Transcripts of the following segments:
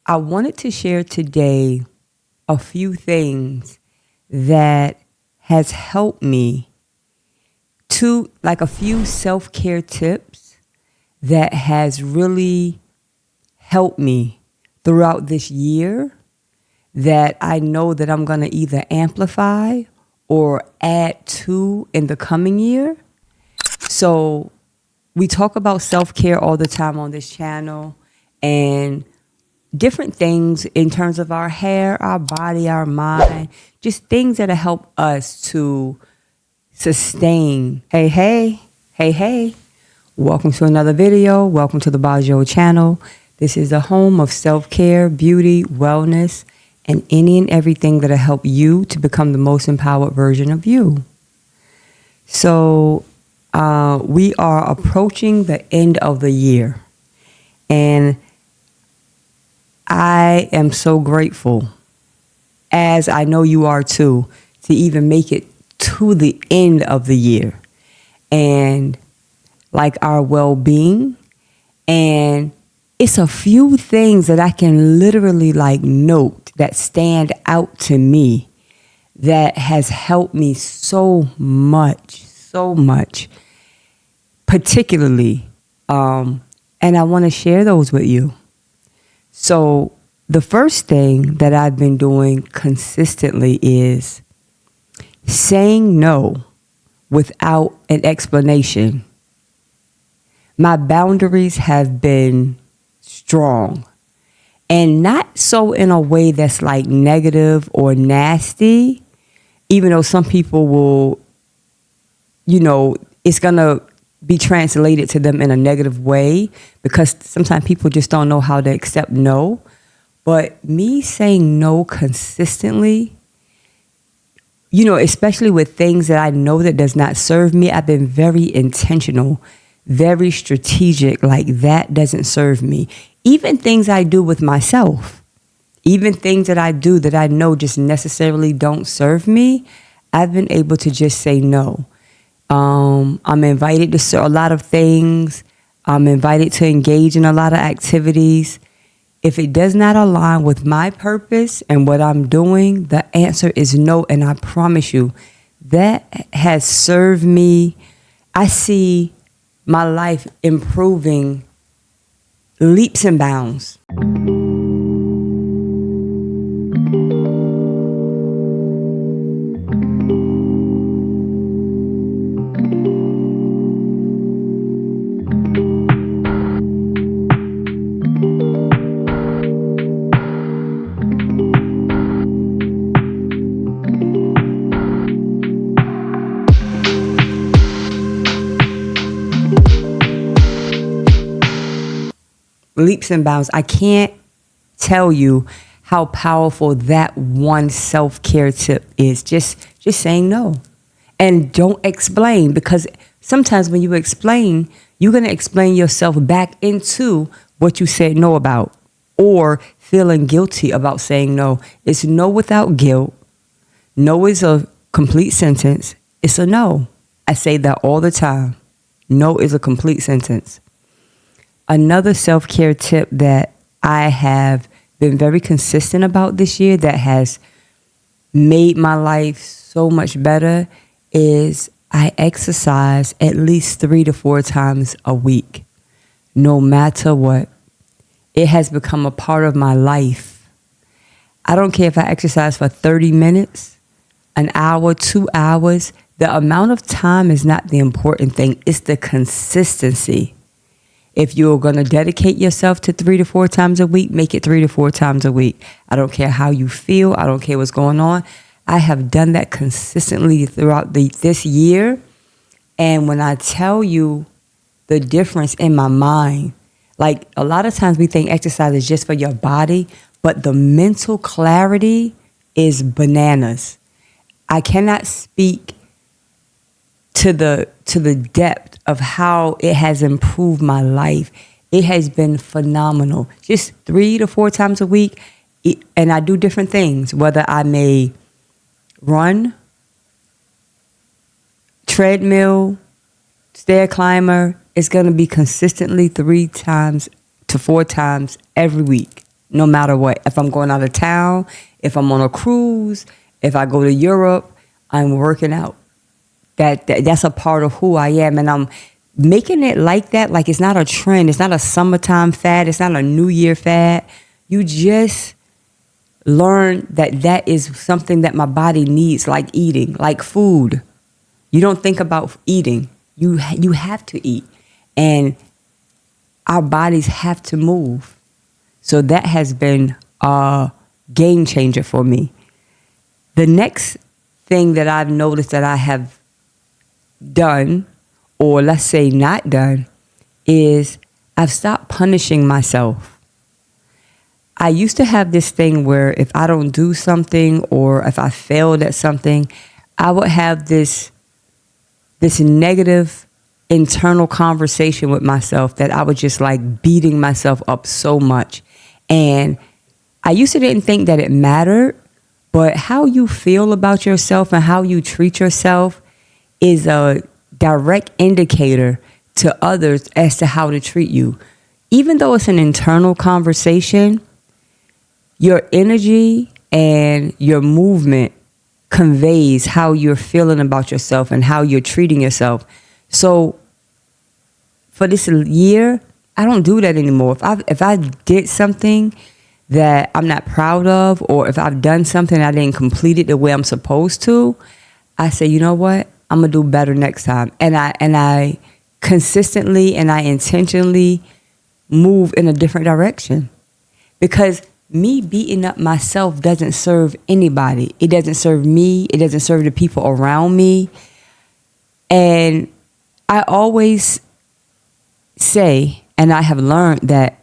I wanted to share today a few things that has helped me to like a few self-care tips that has really helped me throughout this year that I know that I'm going to either amplify or add to in the coming year. So we talk about self-care all the time on this channel and different things in terms of our hair, our body, our mind, just things that help us to sustain. Hey. Welcome to another video. Welcome to the Bajo channel. This is the home of self-care, beauty, wellness, and any and everything that'll help you to become the most empowered version of you. So we are approaching the end of the year, and I am so grateful, as I know you are too, to even make it to the end of the year and like our well-being. And it's a few things that I can literally like note that stand out to me that has helped me so much, particularly. And I want to share those with you. So the first thing that I've been doing consistently is saying no without an explanation. My boundaries have been strong, and not so in a way that's like negative or nasty, even though some people will, it's going to be translated to them in a negative way because sometimes people just don't know how to accept no. But me saying no consistently, especially with things that I know that does not serve me, I've been very intentional, very strategic, like that doesn't serve me. Even things I do with myself, even things that I do that I know just necessarily don't serve me, I've been able to just say no. I'm invited to a lot of things. I'm invited to engage in a lot of activities. If it does not align with my purpose and what I'm doing, the answer is no. And I promise you, that has served me. I see my life improving leaps and bounds. Leaps and bounds. I can't tell you how powerful that one self-care tip is. Just saying no. And don't explain, because sometimes when you explain, you're going to explain yourself back into what you said no about or feeling guilty about saying no. It's no without guilt. No is a complete sentence. It's a no. I say that all the time. No is a complete sentence. Another self-care tip that I have been very consistent about this year that has made my life so much better is I exercise at least 3 to 4 times a week, no matter what. It has become a part of my life. I don't care if I exercise for 30 minutes, an hour, 2 hours. The amount of time is not the important thing. It's the consistency. If you're going to dedicate yourself to 3 to 4 times a week, make it 3 to 4 times a week. I don't care how you feel. I don't care what's going on. I have done that consistently throughout this year. And when I tell you the difference in my mind, like a lot of times we think exercise is just for your body, but the mental clarity is bananas. I cannot speak to the depth of how it has improved my life. It has been phenomenal. Just 3 to 4 times a week. And I do different things, whether I may run, treadmill, stair climber. It's going to be consistently 3 times to 4 times every week. no matter what. If I'm going out of town, if I'm on a cruise, if I go to Europe, I'm working out. That's a part of who I am. And I'm making it like that. Like, it's not a trend. It's not a summertime fad. It's not a New Year fad. You just learn that is something that my body needs, like eating, like food. You don't think about eating. You have to eat. And our bodies have to move. So that has been a game changer for me. The next thing that I've noticed that I have done, or let's say not done, is I've stopped punishing myself. I used to have this thing where if I don't do something or if I failed at something, I would have this negative internal conversation with myself that I was just like beating myself up so much. And I used to didn't think that it mattered, but how you feel about yourself and how you treat yourself is a direct indicator to others as to how to treat you. Even though it's an internal conversation, your energy and your movement conveys how you're feeling about yourself and how you're treating yourself. So for this year, I don't do that anymore. If I did something that I'm not proud of, or if I've done something I didn't complete it the way I'm supposed to, I say, you know what? I'm gonna do better next time. And I consistently and I intentionally move in a different direction. Because me beating up myself doesn't serve anybody. It doesn't serve me. It doesn't serve the people around me. And I always say, and I have learned that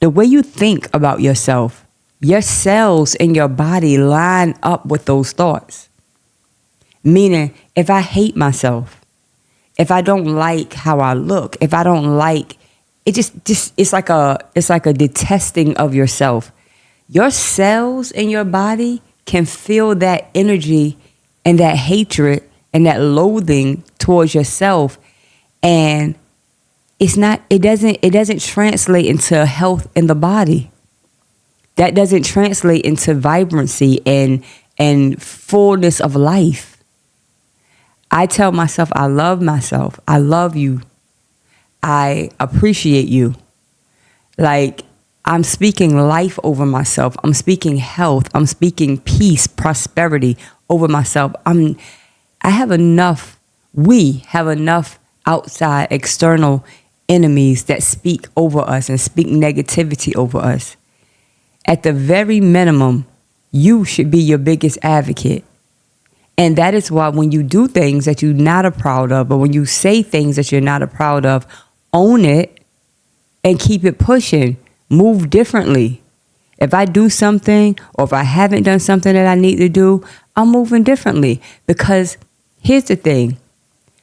the way you think about yourself, your cells in your body line up with those thoughts. Meaning, if I hate myself, if I don't like how I look, if I don't like, it's like a detesting of yourself. Your cells in your body can feel that energy and that hatred and that loathing towards yourself, and it doesn't translate into health in the body. That doesn't translate into vibrancy and fullness of life. I tell myself I love myself. I love you. I appreciate you. Like, I'm speaking life over myself. I'm speaking health. I'm speaking peace, prosperity over myself. I have enough. We have enough outside, external enemies that speak over us and speak negativity over us. At the very minimum, you should be your biggest advocate. And that is why when you do things that you're not proud of, or when you say things that you're not proud of, own it and keep it pushing. Move differently. If I do something, or if I haven't done something that I need to do, I'm moving differently. Because here's the thing.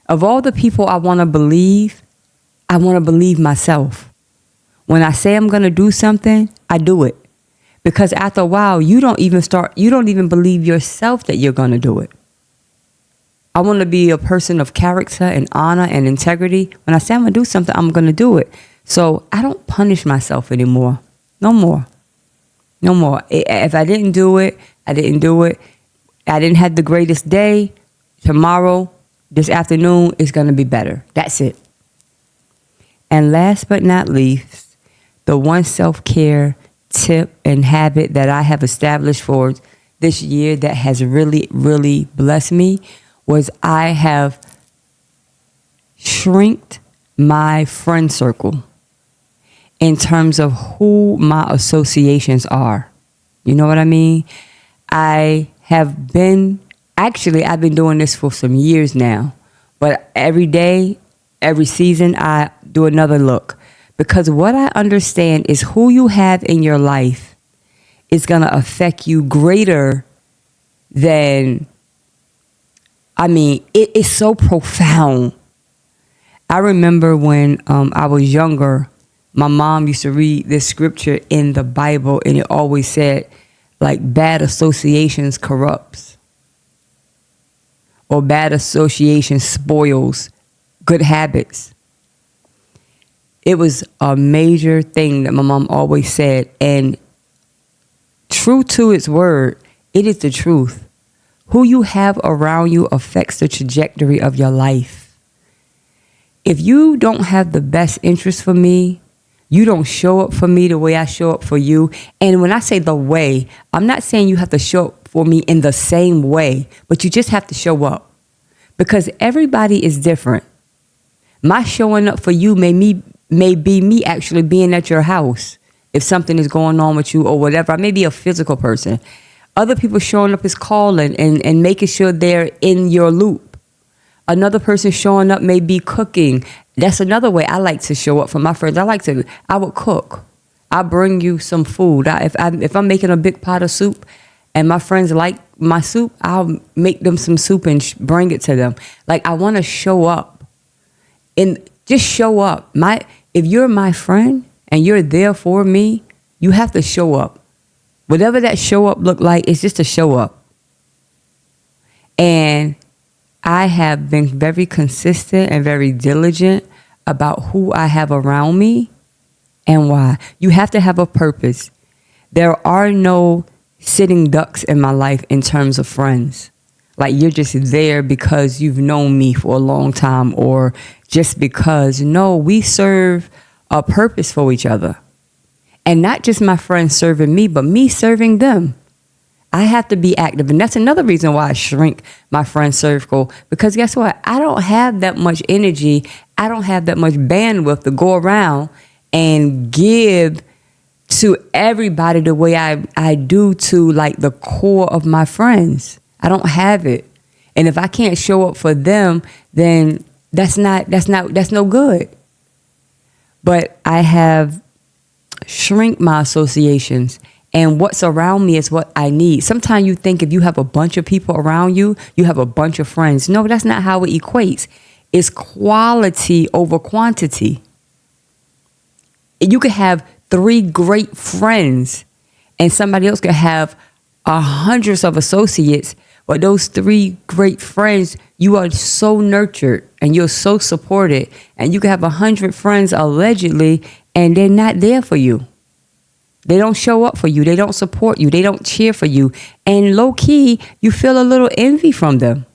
Of all the people I want to believe myself. When I say I'm going to do something, I do it. Because after a while, you don't even believe yourself that you're going to do it. I want to be a person of character and honor and integrity. When I say I'm going to do something, I'm going to do it. So I don't punish myself anymore. No more. No more. If I didn't do it, I didn't do it. I didn't have the greatest day. Tomorrow, this afternoon, is going to be better. That's it. And last but not least, the one self-care tip and habit that I have established for this year that has really, really blessed me was I have shrinked my friend circle in terms of who my associations are. You know what I mean? I've been doing this for some years now, but every day, every season, I do another look. Because what I understand is who you have in your life is going to affect you greater than, it is so profound. I remember when I was younger, my mom used to read this scripture in the Bible, and it always said, like, bad associations corrupts, or bad association spoils good habits. It was a major thing that my mom always said, and true to its word, it is the truth. Who you have around you affects the trajectory of your life. If you don't have the best interest for me, you don't show up for me the way I show up for you. And when I say the way, I'm not saying you have to show up for me in the same way, but you just have to show up. Because everybody is different. My showing up for you may be me actually being at your house if something is going on with you or whatever. I may be a physical person. Other people showing up is calling and making sure they're in your loop. Another person showing up may be cooking. That's another way I like to show up for my friends. I would cook. I'll bring you some food. If I'm making a big pot of soup and my friends like my soup, I'll make them some soup and bring it to them. Like, I want to show up. And just show up. If you're my friend and you're there for me, you have to show up. Whatever that show up look like, it's just a show up. And I have been very consistent and very diligent about who I have around me and why. You have to have a purpose. There are no sitting ducks in my life in terms of friends. Like, you're just there because you've known me for a long time or just because. No, we serve a purpose for each other. And not just my friends serving me, but me serving them. I have to be active. And that's another reason why I shrink my friend circle. Because guess what? I don't have that much energy. I don't have that much bandwidth to go around and give to everybody the way I do to, like, the core of my friends. I don't have it. And if I can't show up for them, then that's no good. But I have shrink my associations, and what's around me is what I need. Sometimes you think if you have a bunch of people around you, you have a bunch of friends. No, that's not how it equates. It's quality over quantity. You could have 3 great friends and somebody else could have hundreds of associates, but those 3 great friends, you are so nurtured and you're so supported, and you can have 100 friends allegedly and they're not there for you. They don't show up for you. They don't support you. They don't cheer for you. And low key, you feel a little envy from them.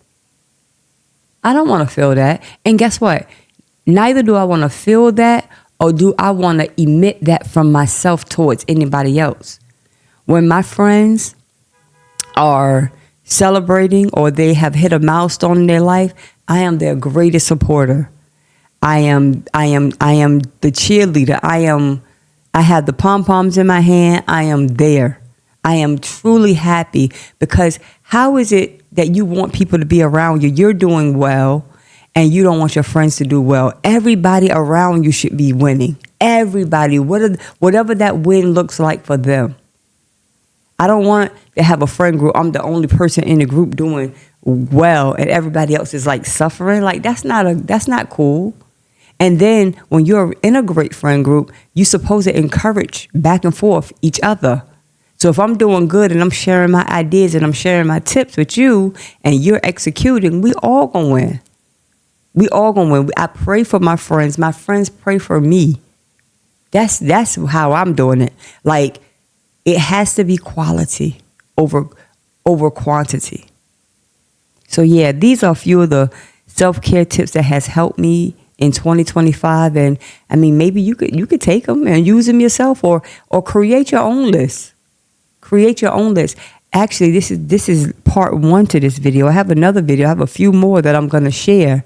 I don't want to feel that. And guess what? Neither do I want to feel that, or do I want to emit that from myself towards anybody else. When my friends are celebrating or they have hit a milestone in their life, I am their greatest supporter. I am the cheerleader. I have the pom-poms in my hand. I am there. I am truly happy, because how is it that you want people to be around you? You're doing well and you don't want your friends to do well. Everybody around you should be winning. Everybody, whatever that win looks like for them. I don't want to have a friend group. I'm the only person in the group doing well and everybody else is like suffering. Like, that's not cool. And then when you're in a great friend group, you're supposed to encourage back and forth each other. So if I'm doing good and I'm sharing my ideas and I'm sharing my tips with you and you're executing, we all gonna win. We all gonna win. I pray for my friends. My friends pray for me. That's how I'm doing it. Like, it has to be quality over quantity. So yeah, these are a few of the self-care tips that has helped me in 2025. And I mean, maybe you could take them and use them yourself, or create your own list. Create your own list. Actually, this is part 1 to this video. I have another video. I have a few more that I'm going to share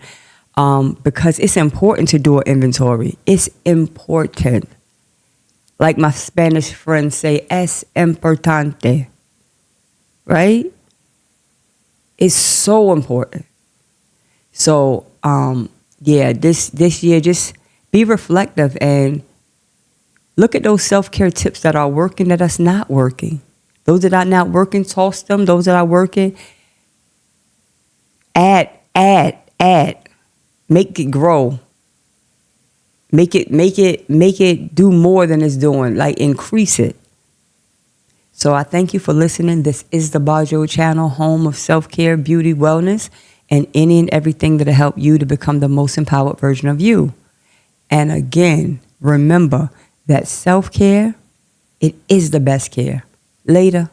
because it's important to do an inventory. It's important. Like my Spanish friends say, es importante. Right? It's so important. So, yeah, this year, just be reflective and look at those self-care tips that are working, that are not working. Those that are not working, toss them. Those that are working, add. Make it grow. Make it do more than it's doing. Like, increase it. So I thank you for listening. This is the Bajo channel, home of self-care, beauty, wellness, and any and everything that'll help you to become the most empowered version of you. And again, remember that self-care, it is the best care. Later.